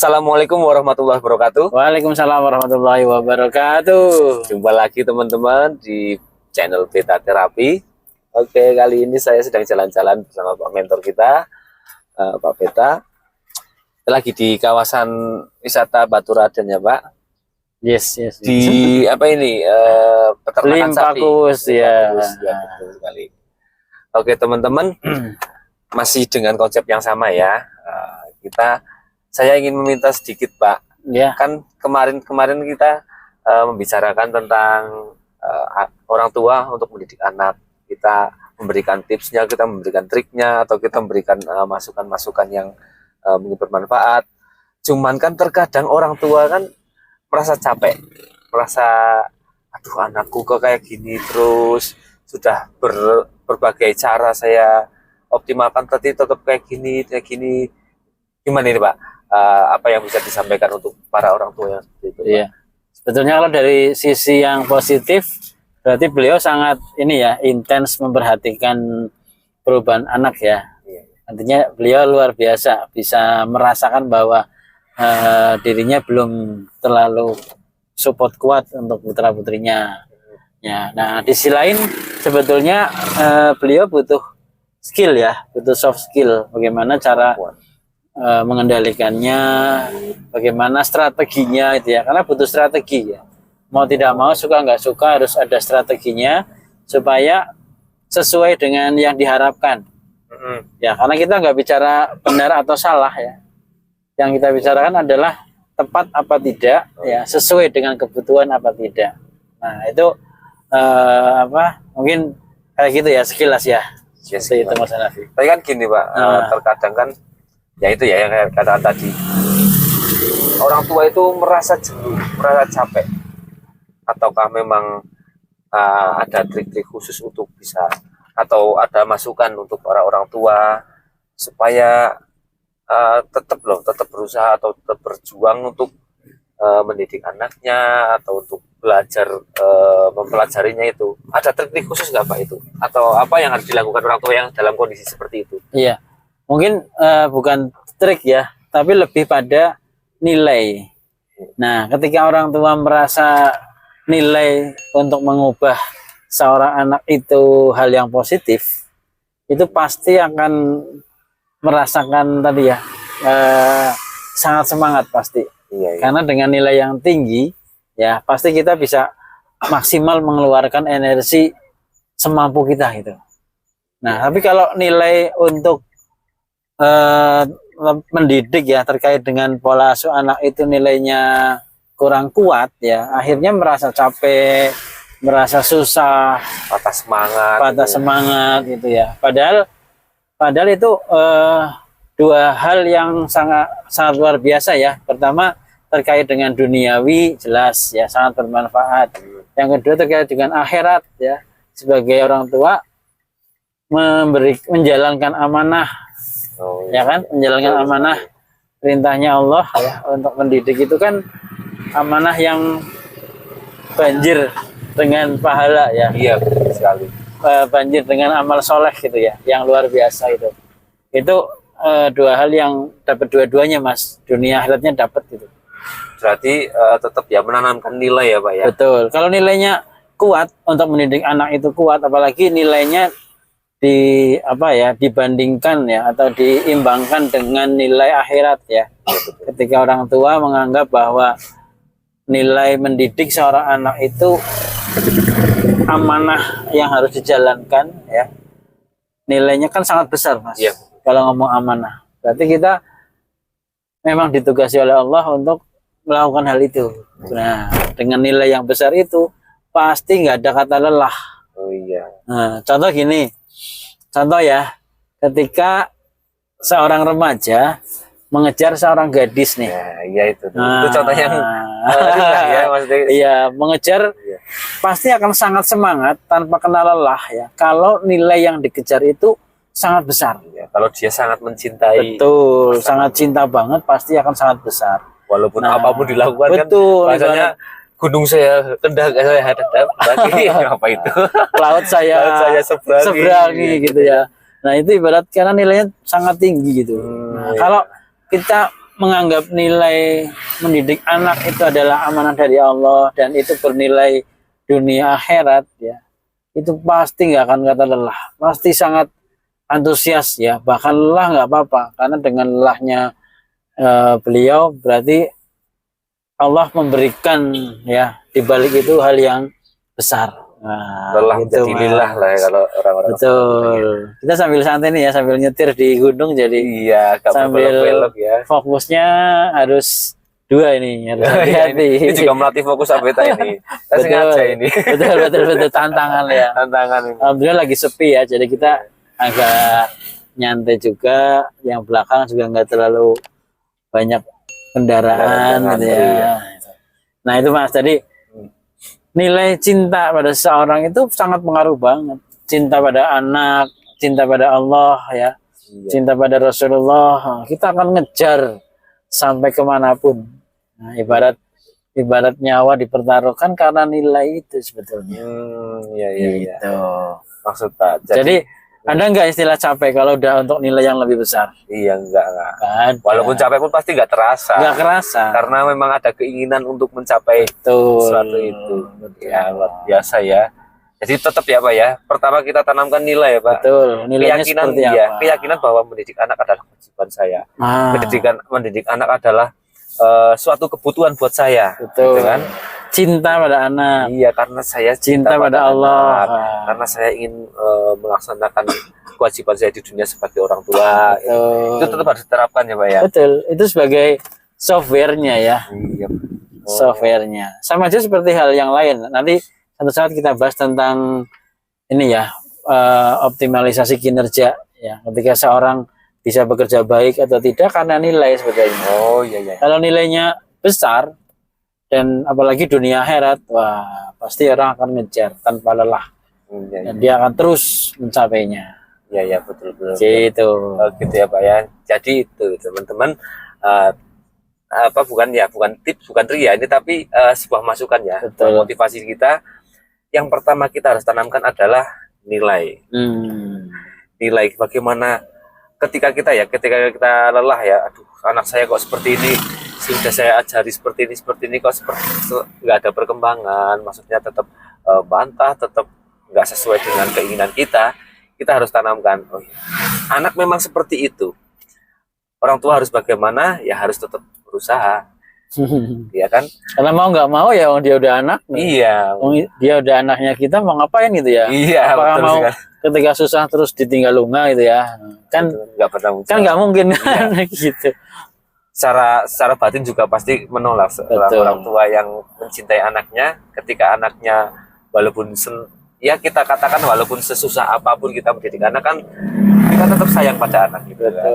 Assalamualaikum warahmatullahi wabarakatuh. Waalaikumsalam warahmatullahi wabarakatuh. Jumpa lagi teman-teman di channel Beta Terapi. Oke, kali ini saya sedang jalan-jalan bersama Pak mentor kita, Pak Beta. Kita lagi di kawasan wisata Batu Raden ya Pak. Yes. Di apa ini? Peternakan sapi. Limpakus ya. Betul sekali. Oke teman-teman, masih dengan konsep yang sama ya. Saya ingin meminta sedikit Pak. Ya. Kan kemarin kita membicarakan tentang orang tua untuk mendidik anak. Kita memberikan tipsnya, kita memberikan triknya, atau kita memberikan masukan-masukan yang mungkin bermanfaat. Cuman kan terkadang orang tua kan merasa capek, merasa aduh anakku kok kayak gini terus, sudah berbagai cara saya optimalkan tapi tetap kayak gini. Gimana ini Pak? Apa yang bisa disampaikan untuk para orang tua yang seperti itu? Iya. Sebetulnya kalau dari sisi yang positif, berarti beliau sangat ini ya, intens memperhatikan perubahan anak ya. Iya. Artinya beliau luar biasa, bisa merasakan bahwa dirinya belum terlalu support kuat untuk putra putrinya. Ya, nah di sisi lain sebetulnya beliau butuh skill ya, butuh soft skill. Bagaimana cara mengendalikannya, bagaimana strateginya itu ya, karena butuh strategi ya, mau tidak mau, suka nggak suka harus ada strateginya supaya sesuai dengan yang diharapkan. Ya, karena kita nggak bicara benar atau salah ya, yang kita bicarakan adalah tepat apa tidak ya, sesuai dengan kebutuhan apa tidak. Nah itu mungkin kayak gitu ya sekilas ya. Yes, itu Mas Hanafi. Tapi kan gini Pak, terkadang kan ya itu ya yang kayak kata tadi, orang tua itu merasa jenuh, merasa capek, ataukah memang ada trik-trik khusus untuk bisa, atau ada masukan untuk para orang tua supaya tetap berusaha atau tetap berjuang untuk mendidik anaknya atau untuk belajar mempelajarinya, itu ada trik-trik khusus nggak Pak itu, atau apa yang harus dilakukan orang tua yang dalam kondisi seperti itu? Iya. Mungkin bukan trik ya, tapi lebih pada nilai. Nah, ketika orang tua merasa nilai untuk mengubah seorang anak itu hal yang positif, itu pasti akan merasakan tadi ya, sangat semangat pasti. Iya. Karena dengan nilai yang tinggi, ya pasti kita bisa maksimal mengeluarkan energi semampu kita gitu. Nah, tapi kalau nilai untuk mendidik ya terkait dengan pola asuh anak itu nilainya kurang kuat ya, akhirnya merasa capek, merasa susah, patah semangat gitu ya. Padahal itu dua hal yang sangat luar biasa ya. Pertama terkait dengan duniawi, jelas ya sangat bermanfaat. Yang kedua terkait dengan akhirat ya, sebagai orang tua menjalankan amanah. Ya kan, menjalankan amanah perintahnya Allah ya, untuk mendidik itu kan amanah yang banjir dengan pahala ya. Iya, betul sekali. Banjir dengan amal soleh gitu ya, yang luar biasa itu. Itu dua hal yang dapat dua-duanya Mas, dunia akhiratnya dapat gitu. Berarti tetap ya menanamkan nilai ya Pak ya. Betul. Kalau nilainya kuat untuk mendidik anak itu kuat, apalagi nilainya dibandingkan ya atau diimbangkan dengan nilai akhirat ya. Ketika orang tua menganggap bahwa nilai mendidik seorang anak itu amanah yang harus dijalankan ya, nilainya kan sangat besar Mas. Iya. Kalau ngomong amanah, berarti kita memang ditugasi oleh Allah untuk melakukan hal itu. Nah, dengan nilai yang besar itu pasti nggak ada kata lelah. Oh iya. Nah, contoh gini. Contoh ya, ketika seorang remaja mengejar seorang gadis nih. Ya itu. Itu contoh yang ya maksudnya. Iya, mengejar pasti akan sangat semangat tanpa kenal lelah ya. Kalau nilai yang dikejar itu sangat besar. Ya, kalau dia sangat mencintai. Betul, sangat cinta banget pasti akan sangat besar. Walaupun apapun dilakukan betul, kan rasanya gunung saya kendak saya hadap lagi apa itu laut saya seberangi gitu ya. Nah itu ibarat karena nilainya sangat tinggi gitu. Nah, kalau kita menganggap nilai mendidik anak itu adalah amanah dari Allah dan itu bernilai dunia akhirat ya, itu pasti nggak akan kata lelah, pasti sangat antusias ya, bahkan lelah nggak apa-apa karena dengan lelahnya beliau berarti Allah memberikan ya di balik itu hal yang besar. Nah, lelah gitu, jadi lillah lah ya kalau orang-orang. Betul. Kita sambil santai nih ya, sambil nyetir di gunung jadi Iya, gak sambil belok ya. fokusnya harus dua ini, harus Iya, hati-hati. ini juga melatih fokus Abeta ini. Saya sengaja ini. Betul tantangan ya. Tantangan ini. Alhamdulillah lagi sepi ya, jadi kita agak nyantai juga. Yang belakang juga nggak terlalu banyak kendaraan gitu ya. Iya. Nah itu Mas, tadi nilai cinta pada seseorang itu sangat pengaruh banget. Cinta pada anak, cinta pada Allah ya, Iya. cinta pada Rasulullah. Kita akan ngejar sampai kemanapun. Nah, ibarat nyawa dipertaruhkan karena nilai itu sebetulnya. Iya. Gitu. Maksud Pak. Jadi ada nggak istilah capek kalau udah untuk nilai yang lebih besar? Iya, enggak. Nggak ada. Walaupun capek pun pasti nggak terasa. Nggak kerasa. Karena memang ada keinginan untuk mencapai Betul. sesuatu itu. Ya, luar biasa ya. Jadi tetap ya Pak ya. Pertama kita tanamkan nilai ya Pak. Betul. Nilainya Keyakinan seperti iya, apa? keyakinan bahwa mendidik anak adalah kewajiban saya. Ah, Mendidik anak adalah suatu kebutuhan buat saya. betul. Gitu kan? Cinta pada anak. Iya, karena saya Cinta pada Allah. anak. Karena saya ingin melaksanakan kewajiban saya di dunia sebagai orang tua. Betul. Itu tetap harus diterapkan ya Pak ya. Betul. Itu sebagai softwarenya ya. Iya. Softwarenya. Sama aja seperti hal yang lain. Nanti satu saat kita bahas tentang ini ya, optimalisasi kinerja ya. Ketika seorang bisa bekerja baik atau tidak karena nilai sebetulnya. Oh iya. Kalau nilainya besar dan apalagi dunia akhirat, wah pasti orang akan ngejar tanpa lelah Iya. dan dia akan terus mencapainya. Iya, betul. Gitu. Oh, gitu ya Pak ya. Jadi itu teman-teman bukan tips, bukan trik ya ini, tapi sebuah masukan ya. Betul. Motivasi kita yang pertama kita harus tanamkan adalah nilai. Nilai bagaimana ketika kita lelah ya, aduh anak saya kok seperti ini, sudah saya ajari seperti ini kok seperti nggak ada perkembangan, maksudnya tetap bantah, tetap nggak sesuai dengan keinginan kita harus tanamkan, oh, anak memang seperti itu, orang tua harus bagaimana ya, harus tetap berusaha, ya kan? Karena mau nggak mau ya, dia udah anak. Iya. Dia udah anaknya kita, mau ngapain gitu ya? Iya. Apakah Betul mau sekali. ketika susah terus ditinggal lunga gitu ya? Kan Nggak pernah kan nggak mungkin kan gitu. Secara batin juga pasti menolak orang tua yang mencintai anaknya, ketika anaknya walaupun ya kita katakan walaupun sesusah apapun kita mendidik anak kan, kita tetap sayang pada anak gitu kan.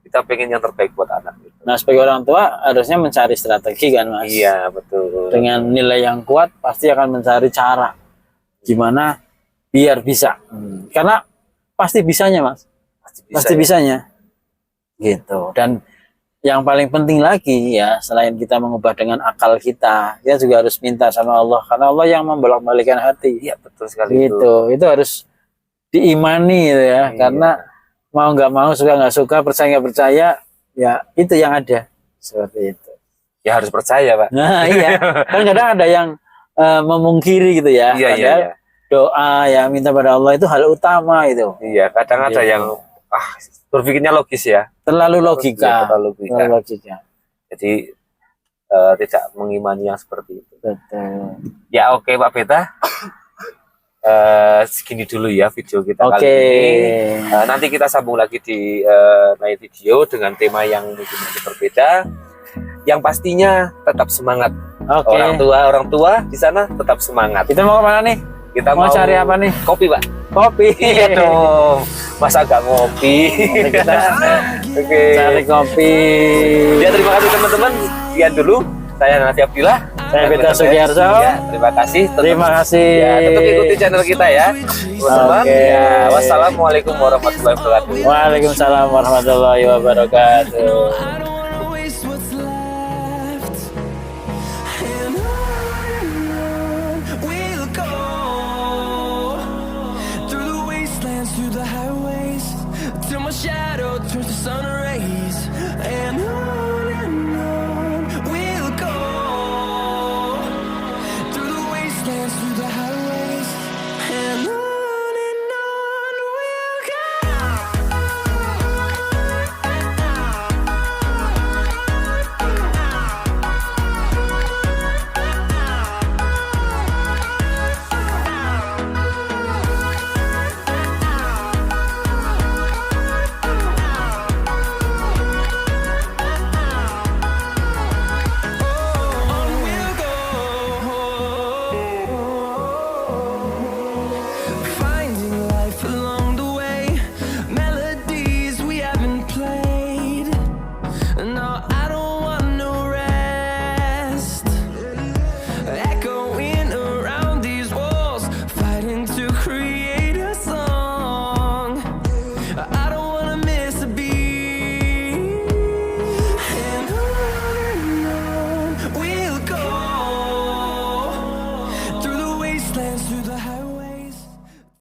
Kita pengen yang terbaik buat anak gitu. Nah sebagai orang tua harusnya mencari strategi kan Mas. Iya betul. Dengan nilai yang kuat pasti akan mencari cara gimana biar bisa. Karena pasti bisanya Mas. Pasti bisanya. Gitu. Dan yang paling penting lagi ya, selain kita mengubah dengan akal kita juga harus minta sama Allah, karena Allah yang membolak-balikkan hati. Iya betul sekali. Itu harus diimani gitu ya. Iya. Karena mau nggak mau, suka nggak suka, percaya nggak percaya, ya itu yang ada seperti itu. Ya harus percaya Pak. Nah iya, kan kadang ada yang memungkiri gitu ya. Iya. Doa ya, minta pada Allah itu hal utama itu. Iya, kadang ada yang berpikirnya logis ya. Terlalu logika. Terlalu logika. Jadi tidak mengimani yang seperti itu. Betul. Ya oke Pak Beta. Segini dulu ya video kita kali ini. Nanti kita sambung lagi di lain video dengan tema yang mungkin berbeda. Yang pastinya tetap semangat. Orang tua di sana tetap semangat. Kita mau kemana nih? Kita mau cari apa nih? Kopi Pak. Kopi. Iya dong. Masa gak ngopi? Kita cari kopi. Ya terima kasih teman-teman. Sekian dulu. Saya Nanti Abdillah. Saya Beta Sugiarso. Ya, terima kasih. Terima kasih. Ya, tetap ikuti channel kita ya. Teman-teman. Ya, wassalamualaikum warahmatullahi wabarakatuh. Waalaikumsalam warahmatullahi wabarakatuh. Through the highways till my shadow turns to sun rays.